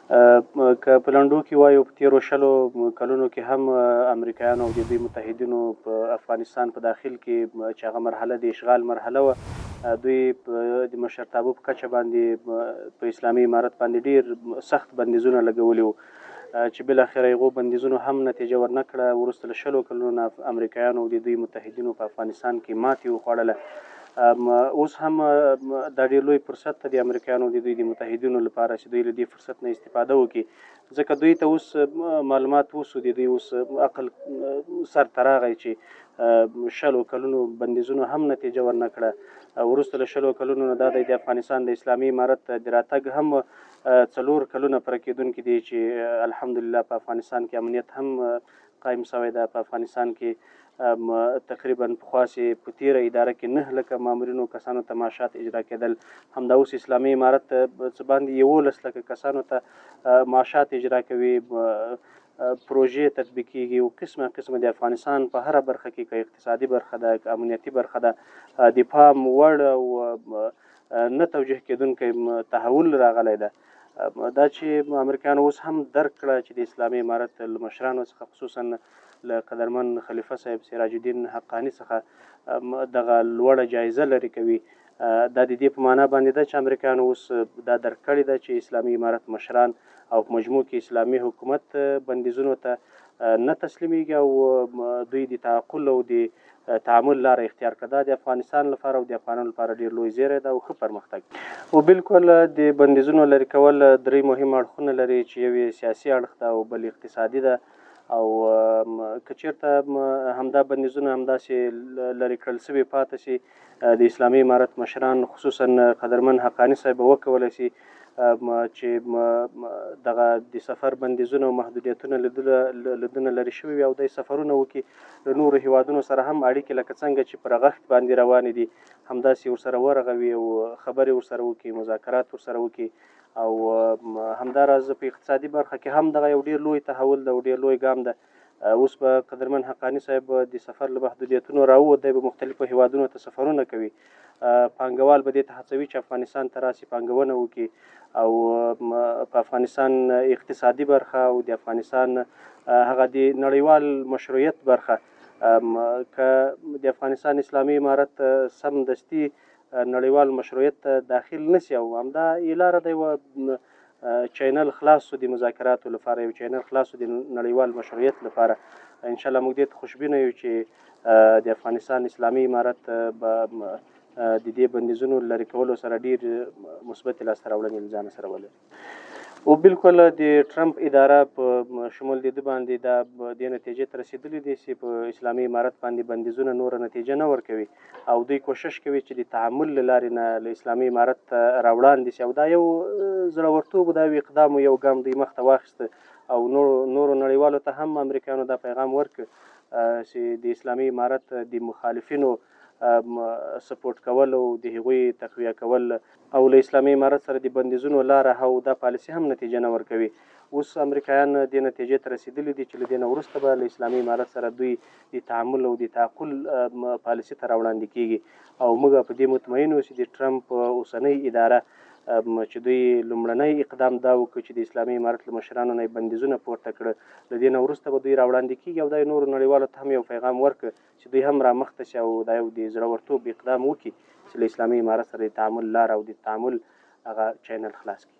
که په لنډو کې وایو په تېرو 20 کلونو کې هم امریکایانو او د دوی متحدینو په افغانستان په داخل کې چې هغه مرحله د اشغال مرحله وه، دوی د مشرتابه په کچه باندې په اسلامي امارت باندې ډېر سخت بندیزونه لګولي وو، چې بالاخره هغو بندیزونو هم نتیجه ورنه کړه. وروسته له 20 کلونو نه امریکایانو او د دوی متحدینو په افغانستان کې ماتې وخوړله. اوس هم دا ډېر لوی فرصت دی د امریکایانو د دوی د متحدینو لپاره چې دوی له دې فرصت نه استفاده وکړي، ځکه دوی ته اوس معلومات وسو، د دوی اوس عقل سر ته راغی چې 20 کلونو بندیزونو هم نتیجه ورنه کړه. وروسته له 20 کلونو نه دا دی د افغانستان د اسلامي امارت د راتګ هم 4 کلونه پوره کېدونکي دي چې الحمدلله په افغانستان کې امنیت هم قایم شوی ده. په افغانستان کې تقریبا پخوا چې په تېره اداره کې 9 لکه مامورینو کسانو ته معاشات اجرا کېدل، همدا اوس اسلامي امارت څه باندې 11 لکه کسانو ته معاشات اجرا کوي، پروژې تطبیقېږي او قسمه د افغانستان په هره برخه کې، که اقتصادي برخه ده که امنیتي برخه ده، د پام وړ او نه توجیه کېدونکی تحول راغلی ده. دا چې امریکایانو اوس هم درک کړه چې د اسلامي امارت له مشرانو څخه خصوصا له قدرمن خلیفه صاحب سراج الدین حقاني څخه دغه لوړه جایزه لرې کوي، دا د دې په معنا باندې ده چې امریکایانو اوس دا درک کړې ده چې اسلامي امارت مشران او په مجموع کې اسلامي حکومت بندیزونو ته نه تسلیمیږي او دوی د تعقل او د تعامل لاره اختیار کړه. دا د افغانستان لپاره او د افغانانو لپاره ډېر لوی زیری ده او ښه پرمختګ. او بالکل د بندیزونو لرې کول 3 مهم اړخونه لري، چې یو یې سیاسي اړخ ده او بل اقتصادي ده. او که چېرته همدا بندیزونه همداسې لرې کړل سوي پاتې شي، د اسلامي امارت مشران خصوصا قدرمن حقاني صاحب به وکولی شي چې دغه د سفر بندیزونه او محدودیتونه له دونه لرې شوي وي او دی سفرونه وکړي، له نورو هیوادونو سره هم اړیکې لکه څنګه چې په رغښت باندې روانې دي همداسې ورسره ورغوي او خبرې ورسره وکړي، مذاکرات ورسره وکړي. او همداراز په اقتصادي برخه کې هم دغه یو ډېر لوی تحول ده او ډېر لوی ګام ده. اوس به قدرمن حقاني صاحب د سفر له محدودیتونو راووت، دی به مختلفو هیوادونو ته سفرونه کوي، پانګوال به دې ته هڅوي چې افغانستان ته راسي، پانګونه وکړي او په افغانستان اقتصادي برخه او د افغانستان هغه د نړیوال مشروعیت برخه، که د افغانستان اسلامي امارت سمدستي نړیوال مشروعیت ته داخل نشي او همدا یې لاره ده، یوه چینل خلاص شو د مذاکراتو لپاره، یو چینل خلاص شو د نړیوال مشروعیت لپاره. انشاءالله موږ دې ته خوشبینه یو چې د افغانستان اسلامي امارت به د دې بندیزونو لرې کولو سره ډېر مثبتې لاسته راوړنې له ځانه سره ولري. او بالکل د ټرمپ اداره په شمول د ده باندې دا دې نتیجې ته رسېدلي دي چې په اسلامي امارت باندې بندیزونه نوره نتیجه نه ورکوي او دوی کوشش کوي چې د تعامل له لارې نه له اسلامي امارت راوړاندې شي، او دا یو زړورتوب دا یو اقدام یو ګام دوی مخته واخیسته او نورو نړیوالو ته هم امریکایانو دا پیغام ورکړ چې د اسلامي امارت د مخالفینو سپورټ کول او د هغوی تقویه کول او له اسلامي امارت سره د بندیزونو لاره او دا پالیسي هم نتیجه نه ورکوي. اوس امریکایان دې نتیجې ته رسېدلي دي چې له دې نه وروسته به له اسلامي امارت سره دوی د تعامل او د تعقل پالیسي ته راوړاندې کېږي او موږ په دې مطمئن یو چې د ټرمپ اوسنۍ اداره چې دوی لومړنی اقدام دا وکړ چې د اسلامي امارت له مشرانو نه بندیزونه پورته کړه، له دې نه وروسته به دوی راوړاندې کېږي او دا یې نورو نړیوالو ته هم یو پیغام ورکړ چې دوی هم رامخته شي او دا یو د زړورتوب اقدام وکړي چې له اسلامي امارت سره د تعامل لاره او د تعامل هغه چینل خلاص کړي.